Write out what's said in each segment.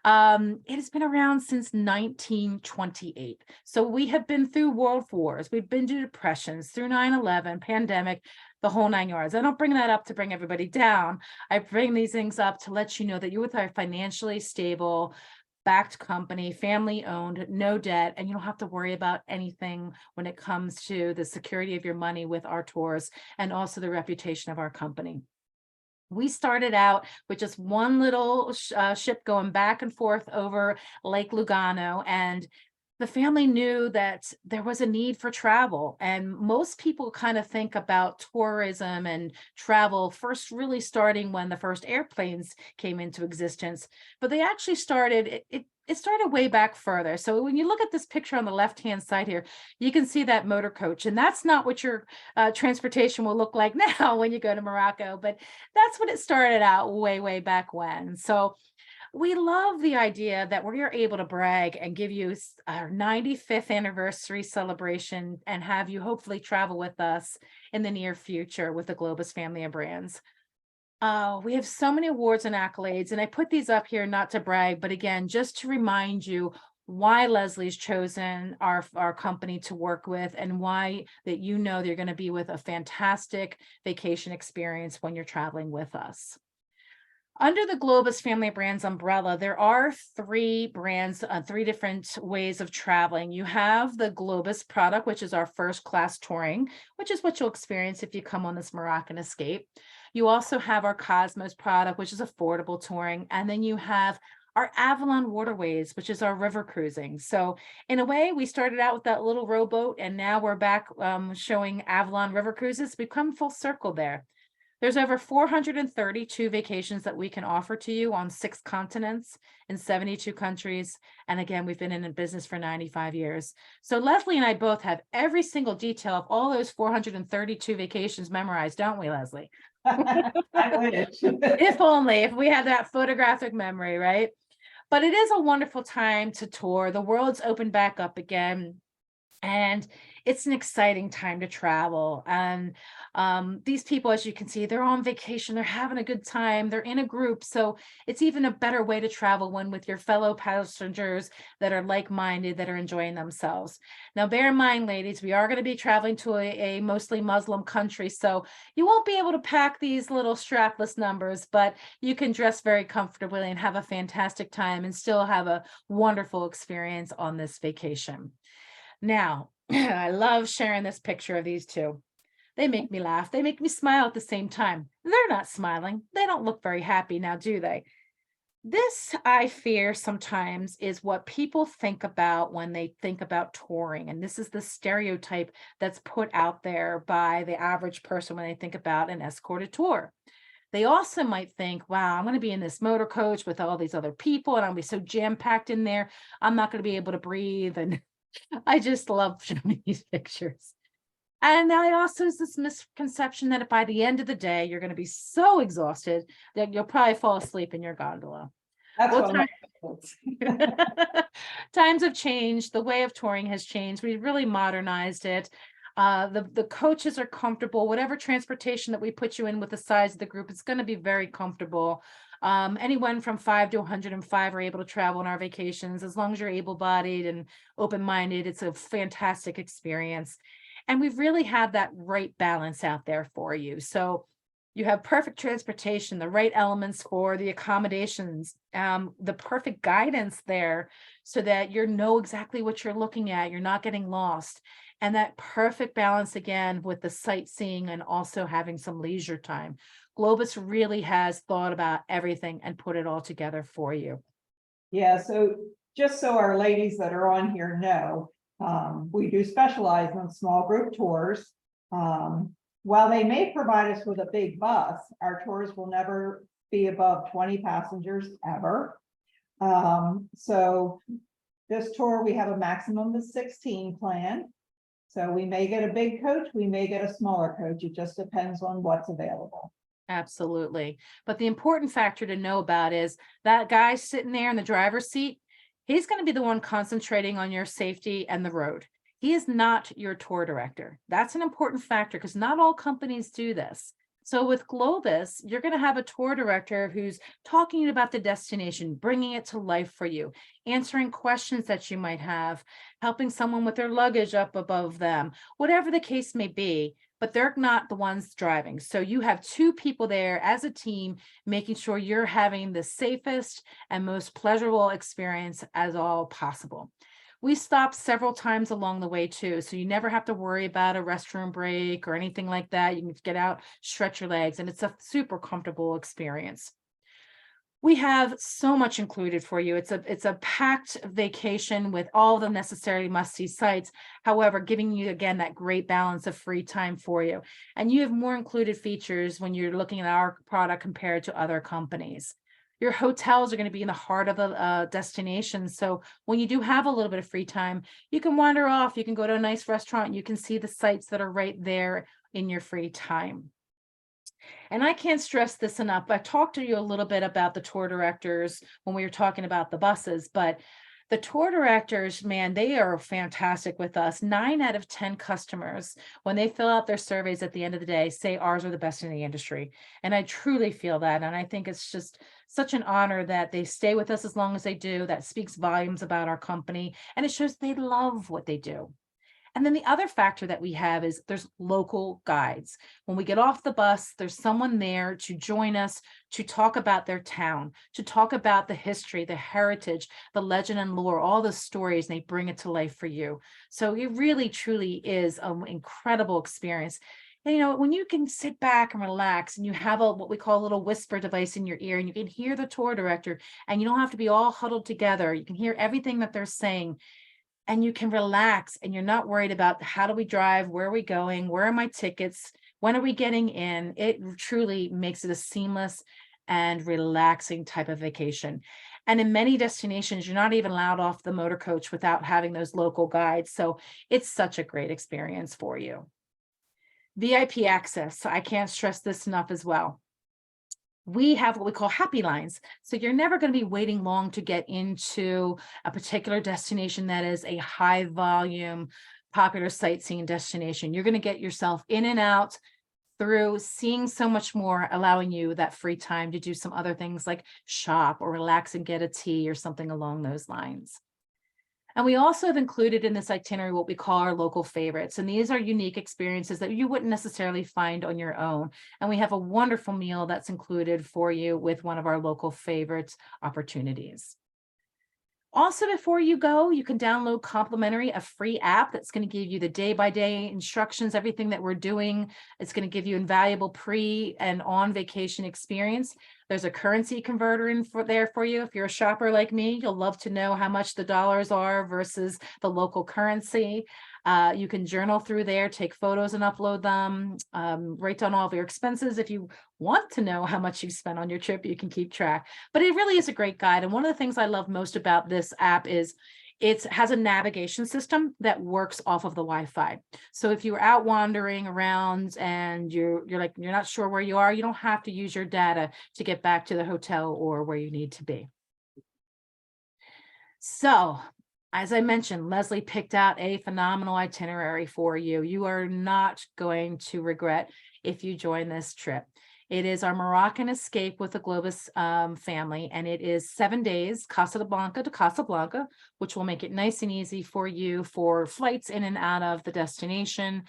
It has been around since 1928. So we have been through world wars, we've been through depressions, through 9/11, pandemic, the whole nine yards. I don't bring that up to bring everybody down. I bring these things up to let you know that you're with a financially stable, backed company, family owned, no debt, and you don't have to worry about anything when it comes to the security of your money with our tours and also the reputation of our company. We started out with just one little ship going back and forth over Lake Lugano, and the family knew that there was a need for travel. And most people kind of think about tourism and travel first really starting when the first airplanes came into existence, but they actually started it started way back further. So when you look at this picture on the left hand side here, you can see that motor coach, and that's not what your transportation will look like now when you go to Morocco, but that's what it started out way back when. So we love the idea that we're able to brag and give you our 95th anniversary celebration and have you hopefully travel with us in the near future with the Globus family of brands. We have so many awards and accolades, and I put these up here not to brag, but again, just to remind you why Leslie's chosen our company to work with and why that you know you're going to be with a fantastic vacation experience when you're traveling with us. Under the Globus family of brands umbrella, there are three brands, three different ways of traveling. You have the Globus product, which is our first class touring, which is what you'll experience if you come on this Moroccan escape. You also have our Cosmos product, which is affordable touring. And then you have our Avalon Waterways, which is our river cruising. So in a way, we started out with that little rowboat, and now we're back showing Avalon river cruises. We've come full circle there. There's over 432 vacations that we can offer to you on 6 continents in 72 countries. And again, we've been in business for 95 years. So Leslie and I both have every single detail of all those 432 vacations memorized, don't we, Leslie? I wish. If only, if we had that photographic memory, right? But it is a wonderful time to tour. The world's opened back up again. And it's an exciting time to travel. And these people, as you can see, they're on vacation, they're having a good time, they're in a group. So it's even a better way to travel when with your fellow passengers that are like-minded, that are enjoying themselves. Now, bear in mind, ladies, we are going to be traveling to a mostly Muslim country. So you won't be able to pack these little strapless numbers, but you can dress very comfortably and have a fantastic time and still have a wonderful experience on this vacation. Now, I love sharing this picture of these two. They make me laugh. They make me smile at the same time. They're not smiling. They don't look very happy now, do they? This, I fear, sometimes is what people think about when they think about touring. And this is the stereotype that's put out there by the average person when they think about an escorted tour. They also might think, wow, I'm going to be in this motor coach with all these other people and I'll be so jam-packed in there. I'm not going to be able to breathe. And I just love showing these pictures. And now also is this misconception that by the end of the day, you're going to be so exhausted that you'll probably fall asleep in your gondola. That's Well, what times have changed. The way of touring has changed. We really modernized it. The coaches are comfortable. Whatever transportation that we put you in with the size of the group, it's going to be very comfortable. Anyone from 5 to 105 are able to travel on our vacations. As long as you're able-bodied and open-minded, it's a fantastic experience. And we've really had that right balance out there for you. So you have perfect transportation, the right elements for the accommodations, the perfect guidance there so that you know exactly what you're looking at. You're not getting lost. And that perfect balance again with the sightseeing and also having some leisure time. Globus really has thought about everything and put it all together for you. Yeah, so just so our ladies that are on here know, we do specialize in small group tours. While they may provide us with a big bus, our tours will never be above 20 passengers ever. So this tour, we have a maximum of 16 planned. So we may get a big coach, we may get a smaller coach. It just depends on what's available. Absolutely. But the important factor to know about is that guy sitting there in the driver's seat, he's going to be the one concentrating on your safety and the road. He is not your tour director. That's an important factor because not all companies do this. So with Globus, you're going to have a tour director who's talking about the destination, bringing it to life for you, answering questions that you might have, helping someone with their luggage up above them, whatever the case may be, but they're not the ones driving. So you have two people there as a team, making sure you're having the safest and most pleasurable experience as all possible. We stop several times along the way too, so you never have to worry about a restroom break or anything like that. You can just get out, stretch your legs, and it's a super comfortable experience. We have so much included for you. It's a packed vacation with all the necessary must-see sites. However, giving you again that great balance of free time for you. And you have more included features when you're looking at our product compared to other companies. Your hotels are going to be in the heart of the destination. So when you do have a little bit of free time, you can wander off, you can go to a nice restaurant, you can see the sites that are right there in your free time. And I can't stress this enough. I talked to you a little bit about the tour directors when we were talking about the buses, but the tour directors, man, they are fantastic with us. 9 out of 10 customers, when they fill out their surveys at the end of the day, say ours are the best in the industry. And I truly feel that. And I think it's just such an honor that they stay with us as long as they do. That speaks volumes about our company. And it shows they love what they do. And then the other factor that we have is there's local guides. When we get off the bus, there's someone there to join us, to talk about their town, to talk about the history, the heritage, the legend and lore, all the stories, and they bring it to life for you. So it really, truly is an incredible experience. And, you know, when you can sit back and relax and you have what we call a little whisper device in your ear and you can hear the tour director and you don't have to be all huddled together. You can hear everything that they're saying and you can relax and you're not worried about how do we drive, where are we going, where are my tickets, when are we getting in. It truly makes it a seamless and relaxing type of vacation. And in many destinations, you're not even allowed off the motor coach without having those local guides. So it's such a great experience for you. VIP access, I can't stress this enough as well. We have what we call happy lines. So you're never going to be waiting long to get into a particular destination that is a high volume, popular sightseeing destination. You're going to get yourself in and out through seeing so much more, allowing you that free time to do some other things like shop or relax and get a tea or something along those lines. And we also have included in this itinerary what we call our local favorites. And these are unique experiences that you wouldn't necessarily find on your own. And we have a wonderful meal that's included for you with one of our local favorites opportunities. Also, before you go, you can download complimentary a free app that's going to give you the day-by-day instructions, everything that we're doing. It's going to give you invaluable pre and on vacation experience. There's a currency converter there for you. If you're a shopper like me, you'll love to know how much the dollars are versus the local currency. You can journal through there, take photos and upload them, write down all of your expenses. If you want to know how much you spent on your trip, you can keep track. But it really is a great guide. And one of the things I love most about this app is it has a navigation system that works off of the Wi-Fi. So if you're out wandering around and you're not sure where you are, you don't have to use your data to get back to the hotel or where you need to be. So, as I mentioned, Leslie picked out a phenomenal itinerary for you. You are not going to regret if you join this trip. It is our Moroccan escape with the Globus family, and it is 7 days, Casablanca to Casablanca, which will make it nice and easy for you for flights in and out of the destination.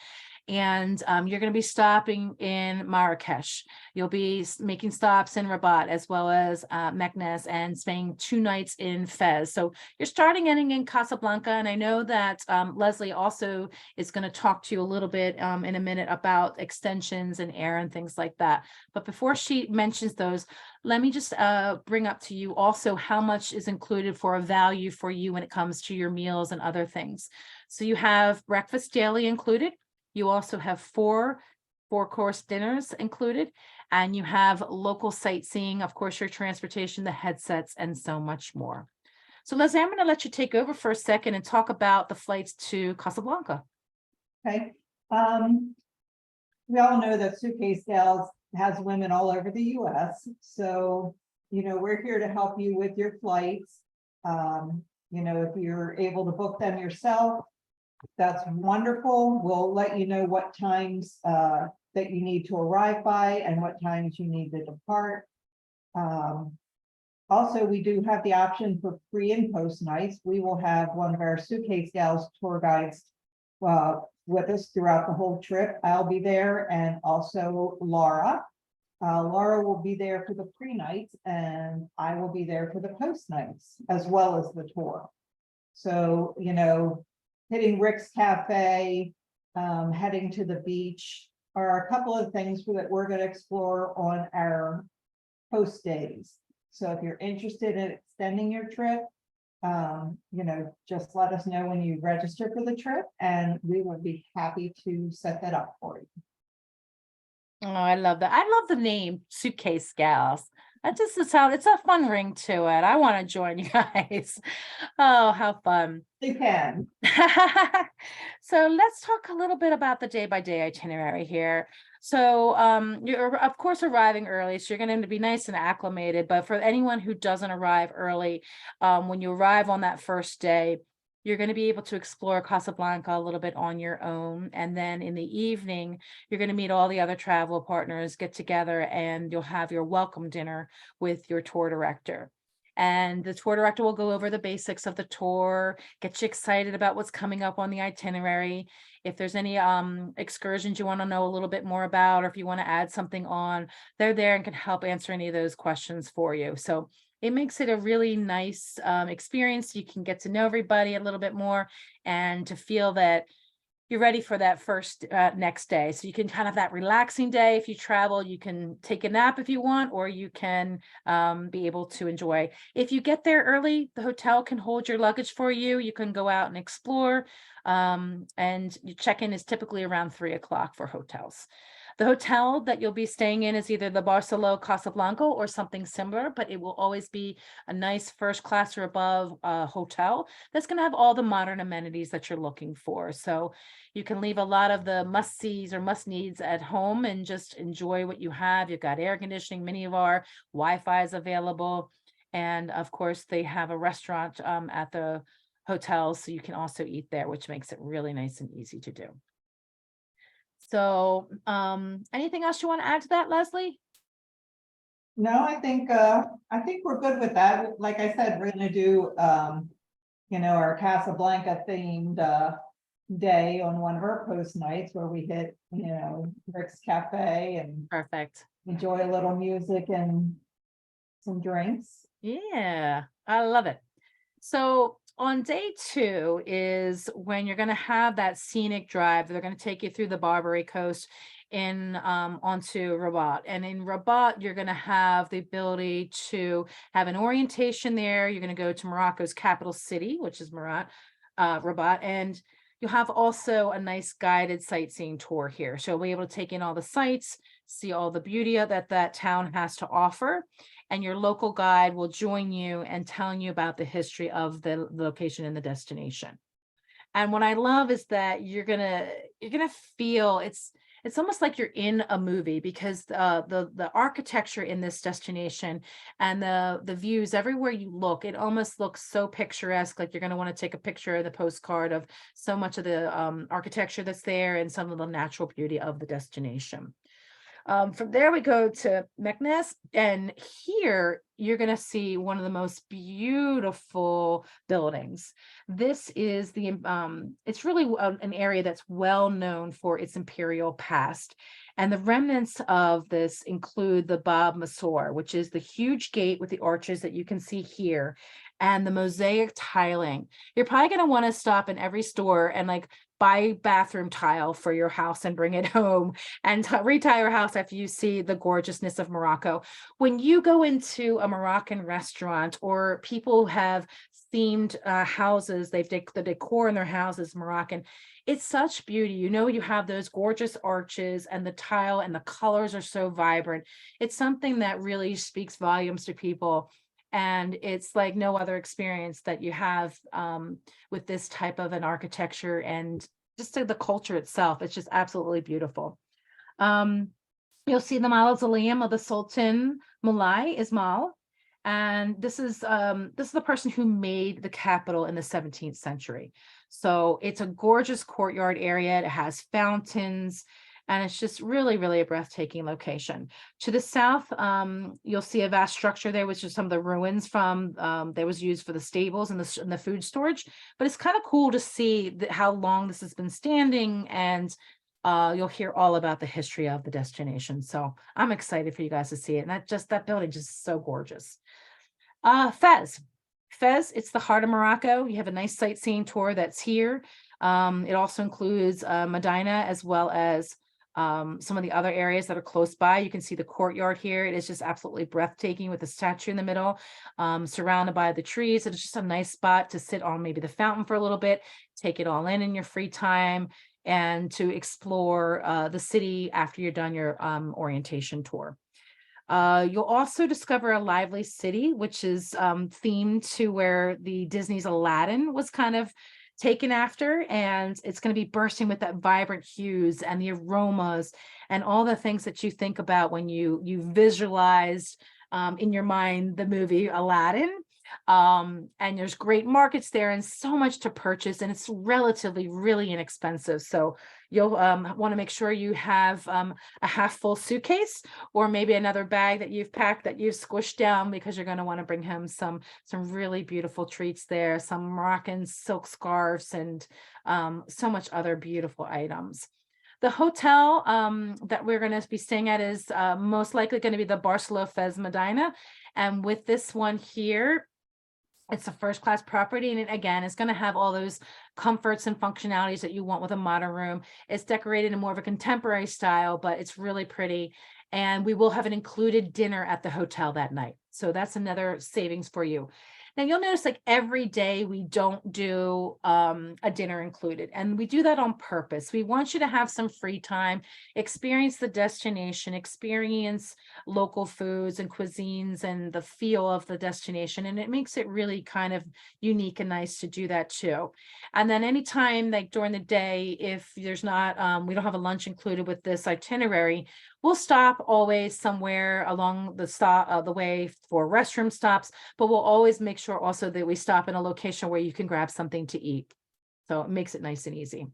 And you're going to be stopping in Marrakesh. You'll be making stops in Rabat as well as Meknes and spending 2 nights in Fez. So you're starting ending in Casablanca. And I know that Leslie also is going to talk to you a little bit in a minute about extensions and air and things like that. But before she mentions those, let me just bring up to you also how much is included for a value for you when it comes to your meals and other things. So you have breakfast daily included. You also have 4 four-course dinners included, and you have local sightseeing, of course, your transportation, the headsets, and so much more. So Leslie, I'm going to let you take over for a second and talk about the flights to Casablanca. Okay. We all know that Suitcase Gals has women all over the US. So, you know, we're here to help you with your flights. You know, if you're able to book them yourself, That's wonderful. We'll let you know what times that you need to arrive by and what times you need to depart. Um, Also, we do have the option for pre and post nights. We will have one of our suitcase gals tour guides with us throughout the whole trip. I'll be there, and also Laura. Laura will be there for the pre-nights, and I will be there for the post nights as well as the tour. So, you know, hitting Rick's Cafe, heading to the beach are a couple of things that we're going to explore on our post days. So if you're interested in extending your trip, you know, just let us know when you register for the trip, and we would be happy to set that up for you. Oh, I love that. I love the name Suitcase Gals. That just is how it's a fun ring to it. I want to join you guys. Oh, how fun. You can. So let's talk a little bit about the day-by-day itinerary here. So you're of course arriving early, so you're going to be nice and acclimated. But for anyone who doesn't arrive early, when you arrive on that first day, you're going to be able to explore Casablanca a little bit on your own. And then in the evening, you're going to meet all the other travel partners, get together, and you'll have your welcome dinner with your tour director. And the tour director will go over the basics of the tour, get you excited about what's coming up on the itinerary. If there's any excursions you want to know a little bit more about, or if you want to add something on, they're there and can help answer any of those questions for you. So it makes it a really nice experience. You can get to know everybody a little bit more and to feel that you're ready for that first next day. So you can kind of that relaxing day. If you travel, you can take a nap if you want, or you can be able to enjoy. If you get there early, the hotel can hold your luggage for you. You can go out and explore. And your check-in is typically around 3 o'clock for hotels. The hotel that you'll be staying in is either the Barceló Casablanca or something similar, but it will always be a nice first class or above hotel that's going to have all the modern amenities that you're looking for. So you can leave a lot of the must-sees or must-needs at home and just enjoy what you have. You've got air conditioning, minibar, Wi-Fi is available. And of course, they have a restaurant at the hotel, so you can also eat there, which makes it really nice and easy to do. So, anything else you want to add to that, Leslie? No, I think we're good with that. Like I said, we're gonna do you know, our Casablanca themed day on one of our post nights where we hit, you know, Rick's Cafe and Perfect. enjoy a little music and some drinks. Yeah, I love it. So on day 2 is when you're going to have that scenic drive. They're going to take you through the Barbary Coast in onto Rabat. And in Rabat, you're going to have the ability to have an orientation there. You're going to go to Morocco's capital city, which is Rabat, and you'll have also a nice guided sightseeing tour here. So you'll be able to take in all the sights, see all the beauty that that town has to offer. And your local guide will join you and telling you about the history of the location and the destination. And what I love is that you're gonna feel it's almost like you're in a movie, because the architecture in this destination and the views everywhere you look, it almost looks so picturesque. Like you're going to want to take a picture of the postcard of so much of the architecture that's there and some of the natural beauty of the destination. From there we go to Meknes, and here you're going to see one of the most beautiful buildings. This is it's really an area that's well known for its imperial past. And the remnants of this include the Bab Masor, which is the huge gate with the arches that you can see here, and the mosaic tiling. You're probably going to want to stop in every store and like buy bathroom tile for your house and bring it home and retile your house after you see the gorgeousness of Morocco. When you go into a Moroccan restaurant, or people have themed houses, the decor in their houses Moroccan, it's such beauty. You know, you have those gorgeous arches and the tile and the colors are so vibrant. It's something that really speaks volumes to people. And it's like no other experience that you have with this type of an architecture and just the culture itself. It's just absolutely beautiful. You'll see the mausoleum of the Sultan Moulay Ismail. And this is the person who made the capital in the 17th century. So it's a gorgeous courtyard area. It has fountains, and it's just really, really a breathtaking location. To the south, you'll see a vast structure there, which is some of the ruins from that was used for the stables and the food storage. But it's kind of cool to see how long this has been standing, and you'll hear all about the history of the destination. So I'm excited for you guys to see it. And that building just so gorgeous. Fez. Fez, it's the heart of Morocco. You have a nice sightseeing tour that's here. It also includes Medina, as well as some of the other areas that are close by. You can see the courtyard here. It is just absolutely breathtaking with the statue in the middle, surrounded by the trees. It's just a nice spot to sit on maybe the fountain for a little bit, take it all in your free time, and to explore the city after you're done your orientation tour. You'll also discover a lively city, which is themed to where the Disney's Aladdin was kind of taken after, and it's going to be bursting with that vibrant hues and the aromas and all the things that you think about when you visualized in your mind the movie Aladdin. And there's great markets there and so much to purchase, and it's relatively really inexpensive. So you'll want to make sure you have a half full suitcase, or maybe another bag that you've packed that you've squished down, because you're going to want to bring home some really beautiful treats there, some Moroccan silk scarves, and so much other beautiful items. The hotel that we're going to be staying at is most likely going to be the Barcelona Fez Medina. And with this one here, it's a first class property. And it, again, it's going to have all those comforts and functionalities that you want with a modern room. It's decorated in more of a contemporary style, but it's really pretty. And we will have an included dinner at the hotel that night. So that's another savings for you. Now you'll notice, like, every day we don't do a dinner included, and we do that on purpose. We want you to have some free time, experience the destination, experience local foods and cuisines and the feel of the destination. And it makes it really kind of unique and nice to do that too. And then anytime, like during the day, if there's not, we don't have a lunch included with this itinerary, we'll stop always somewhere along the way for restroom stops, but we'll always make sure also that we stop in a location where you can grab something to eat. So it makes it nice and easy.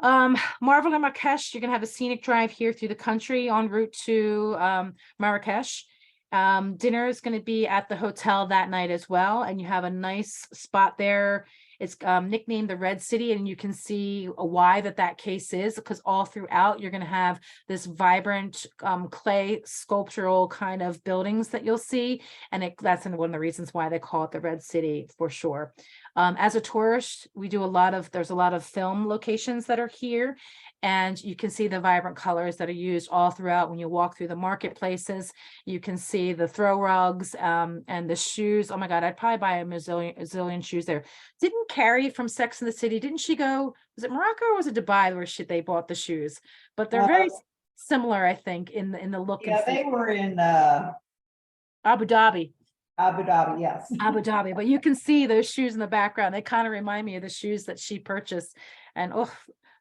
Marvel and Marrakesh, you're gonna have a scenic drive here through the country en route to Marrakesh. Dinner is going to be at the hotel that night as well, and you have a nice spot there. It's nicknamed the Red City, and you can see why that case is, because all throughout you're going to have this vibrant clay sculptural kind of buildings that you'll see, and that's one of the reasons why they call it the Red City for sure. As a tourist, there's a lot of film locations that are here, and you can see the vibrant colors that are used all throughout. When you walk through the marketplaces, you can see the throw rugs and the shoes. Oh my God, I'd probably buy a zillion shoes there. Didn't Carrie from Sex and the City, didn't she go, was it Morocco or was it Dubai where they bought the shoes? But they're very similar, I think, in the look. Yeah, they were in Abu Dhabi. Abu Dhabi, yes. Abu Dhabi, but you can see those shoes in the background. They kind of remind me of the shoes that she purchased, and oh,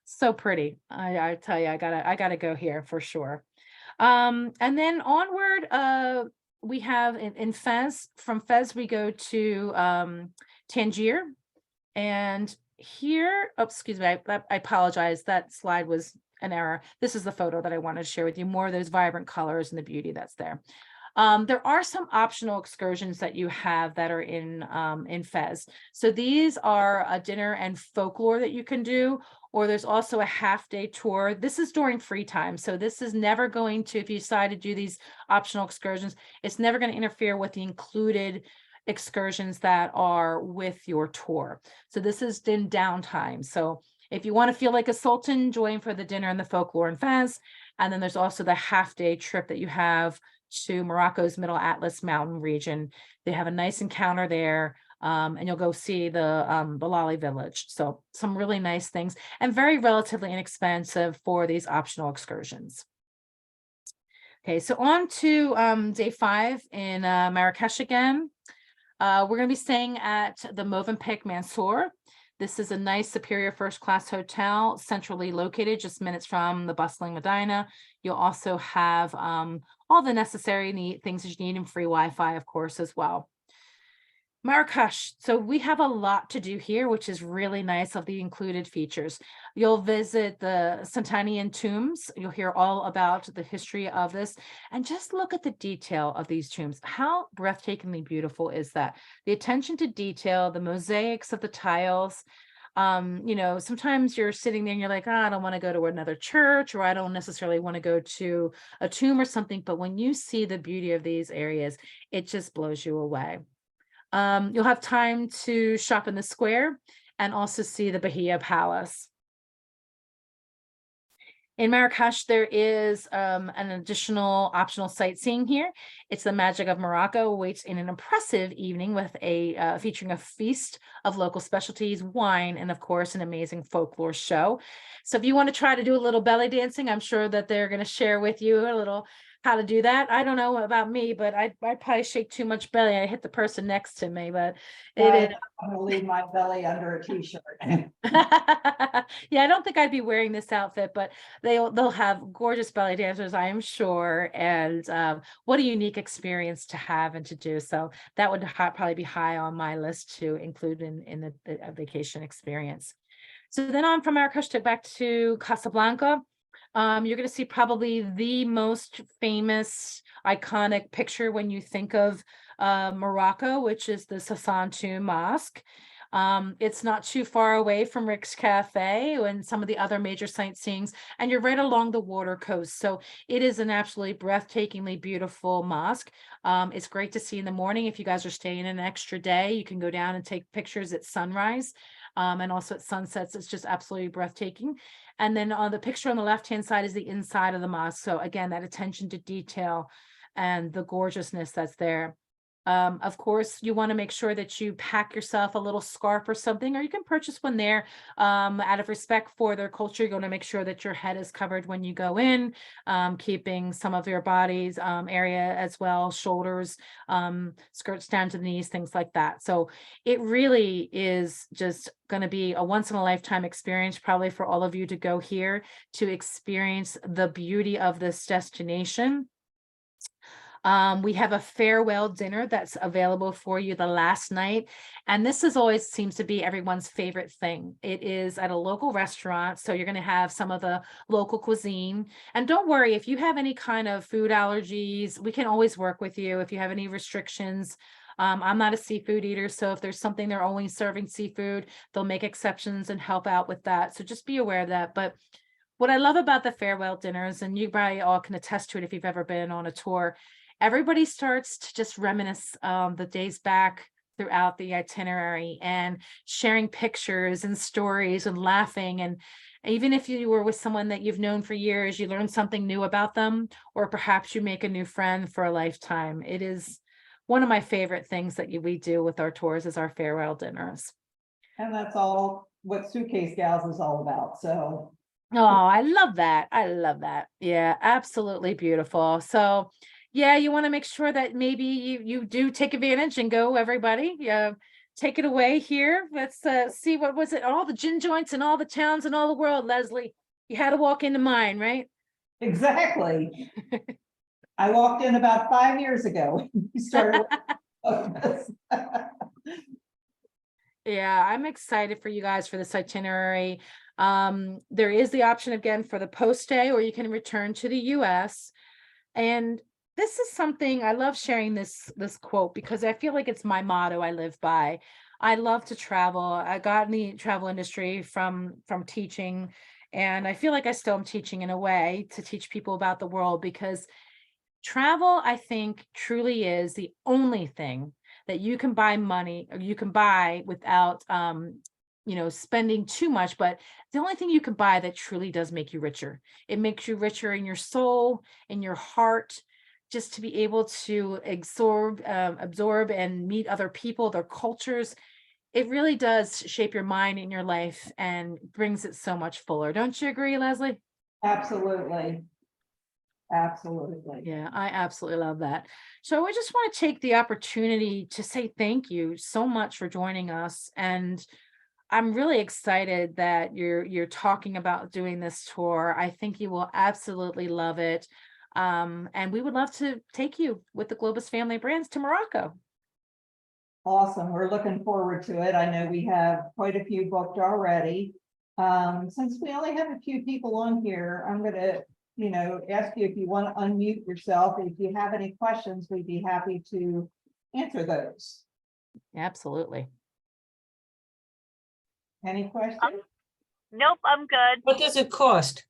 so pretty. I tell you, I gotta go here for sure. And then onward, we have in Fez. From Fez, we go to Tangier, and here, oh, excuse me, I apologize. That slide was an error. This is the photo that I wanted to share with you. More of those vibrant colors and the beauty that's there. There are some optional excursions that you have that are in Fez. So these are a dinner and folklore that you can do, or there's also a half-day tour. This is during free time. So this is never going to, if you decide to do these optional excursions, it's never going to interfere with the included excursions that are with your tour. So this is in downtime. So if you want to feel like a sultan, join for the dinner and the folklore in Fez. And then there's also the half-day trip that you have to Morocco's Middle Atlas Mountain region. They have a nice encounter there, and you'll go see the Balali village. So some really nice things, and very relatively inexpensive for these optional excursions. Okay, so on to day 5 in Marrakesh again. We're going to be staying at the Movenpick Mansour. This is a nice superior first class hotel, centrally located, just minutes from the bustling Medina. You'll also have all the necessary things that you need, and free Wi-Fi, of course, as well. Marrakesh. So we have a lot to do here, which is really nice of the included features. You'll visit the Santanian tombs. You'll hear all about the history of this, and just look at the detail of these tombs. How breathtakingly beautiful is that? The attention to detail, the mosaics of the tiles. Sometimes you're sitting there and you're like, I don't want to go to another church, or I don't necessarily want to go to a tomb or something. But when you see the beauty of these areas, it just blows you away. You'll have time to shop in the square and also see the Bahia Palace. In Marrakesh, there is an additional optional sightseeing here. It's the Magic of Morocco awaits in an impressive evening with featuring a feast of local specialties, wine, and of course, an amazing folklore show. So if you want to try to do a little belly dancing, I'm sure that they're going to share with you a little how to do that. I don't know about me, but I probably shake too much belly. I hit the person next to me, but it is. I'm gonna leave my belly under a t-shirt. Yeah, I don't think I'd be wearing this outfit, but they'll have gorgeous belly dancers, I am sure. And what a unique experience to have and to do. So that would probably be high on my list to include in the vacation experience. So then on from Marrakesh back to Casablanca. You're going to see probably the most famous iconic picture when you think of Morocco, which is the Sassantou Mosque. It's not too far away from Rick's Cafe and some of the other major sightseeings, and you're right along the water coast. So it is an absolutely breathtakingly beautiful mosque. It's great to see in the morning. If you guys are staying an extra day, you can go down and take pictures at sunrise. And also at sunsets. It's just absolutely breathtaking. And then on the picture on the left-hand side is the inside of the mosque. So again, that attention to detail and the gorgeousness that's there. Of course, you want to make sure that you pack yourself a little scarf or something, or you can purchase one there. Out of respect for their culture, you're going to make sure that your head is covered when you go in, keeping some of your body's area as well, shoulders, skirts down to the knees, things like that. So it really is just going to be a once in a lifetime experience, probably for all of you to go here to experience the beauty of this destination. We have a farewell dinner that's available for you the last night. And this is always seems to be everyone's favorite thing. It is at a local restaurant. So you're going to have some of the local cuisine. And don't worry, if you have any kind of food allergies, we can always work with you. If you have any restrictions, I'm not a seafood eater. So if there's something they're only serving seafood, they'll make exceptions and help out with that. So just be aware of that. But what I love about the farewell dinners, and you probably all can attest to it if you've ever been on a tour, everybody starts to just reminisce the days back throughout the itinerary and sharing pictures and stories and laughing. And even if you were with someone that you've known for years, you learn something new about them, or perhaps you make a new friend for a lifetime. It is one of my favorite things that we do with our tours is our farewell dinners. And that's all what Suitcase Gals is all about. So. Oh, I love that. I love that. Yeah, absolutely beautiful. So yeah, you want to make sure that maybe you do take advantage and go, everybody. Yeah, take it away here. Let's see, what was it? All the gin joints in all the towns in all the world, Leslie. You had to walk into mine, right? Exactly. I walked in about 5 years ago. You started. Yeah, I'm excited for you guys for this itinerary. There is the option again for the post day, or you can return to the US. And this is something I love sharing this quote because I feel like it's my motto I live by. I love to travel. I got in the travel industry from teaching, and I feel like I still am teaching in a way to teach people about the world, because travel, I think, truly is the only thing that you can buy money, or you can buy without spending too much, but the only thing you can buy that truly does make you richer. It makes you richer in your soul, in your heart, just to be able to absorb and meet other people, their cultures. It really does shape your mind and your life and brings it so much fuller. Don't you agree, Leslie? Absolutely. Absolutely. Yeah, I absolutely love that. So I just want to take the opportunity to say thank you so much for joining us. And I'm really excited that you're talking about doing this tour. I think you will absolutely love it. And we would love to take you with the Globus family brands to Morocco. Awesome. We're looking forward to it. I know we have quite a few booked already. Since we only have a few people on here, I'm gonna, ask you if you want to unmute yourself. If you have any questions, we'd be happy to answer those. Absolutely. Any questions? Nope, I'm good. What does it cost?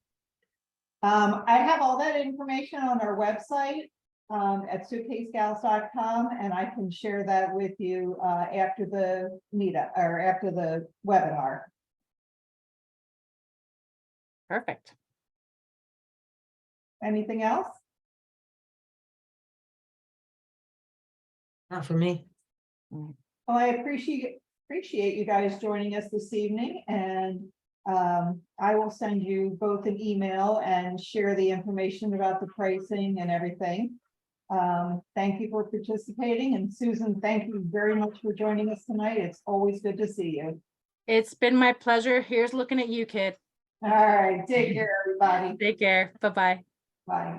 I have all that information on our website, at suitcasegals.com, and I can share that with you, after the meetup or after the webinar. Perfect. Anything else? Not for me. Well, I appreciate you guys joining us this evening, and I will send you both an email and share the information about the pricing and everything. Thank you for participating, and Susan, thank you very much for joining us tonight. It's always good to see you. It's been my pleasure. Here's looking at you, kid. All right, take care, everybody. Take care. Bye-bye. Bye.